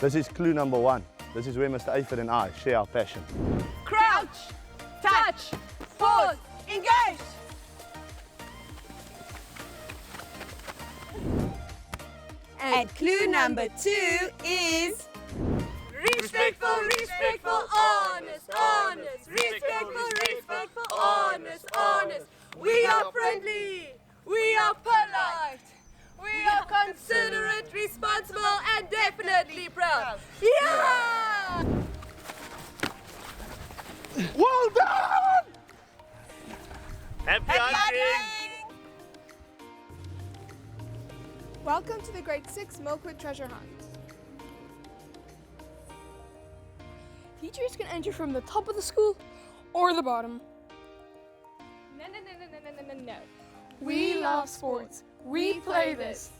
This is clue number 1. This is where Mr. Ayford and I share our passion. Crouch, touch, pause, engage. And clue number 2 is respectful, respectful, honest, honest, respectful, respectful, honest, honest. We are friendly, we are polite, we are considerate, responsible, and definitely proud. Yeah! Well done! Happy hunting! Welcome to the Grade 6 Milkwood Treasure Hunt. Teachers can enter from the top of the school or the bottom. No. We love sports. We play this.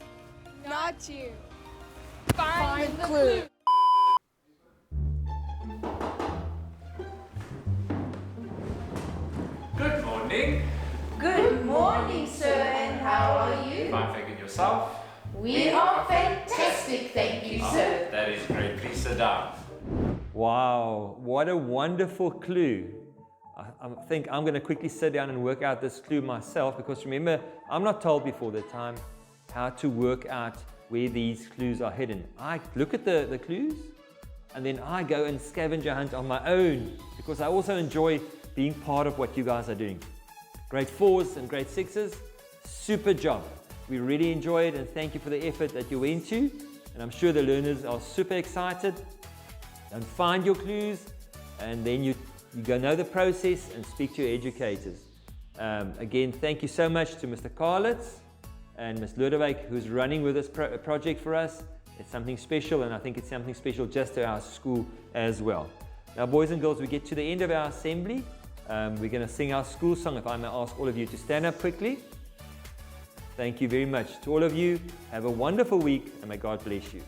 Not you. Find the clue. Good morning. Good morning, sir, and how are you? Fine, thank you. Yourself? We are fantastic, thank you, sir. That is great. Please sit down. Wow, what a wonderful clue. I think I'm going to quickly sit down and work out this clue myself, because remember, I'm not told before the time how to work out where these clues are hidden. I look at the clues and then I go and scavenger hunt on my own, because I also enjoy being part of what you guys are doing. Grade 4s and grade 6s, super job. We really enjoy it, and thank you for the effort that you went to. And I'm sure the learners are super excited. And find your clues, and then you go know the process and speak to your educators. Again, thank you so much to Mr. Karlitz and Ms. Lodewijk, who's running with this project for us. It's something special, and I think it's something special just to our school as well. Now, boys and girls, we get to the end of our assembly. We're going to sing our school song. If I may ask all of you to stand up quickly. Thank you very much. To all of you, have a wonderful week, and may God bless you.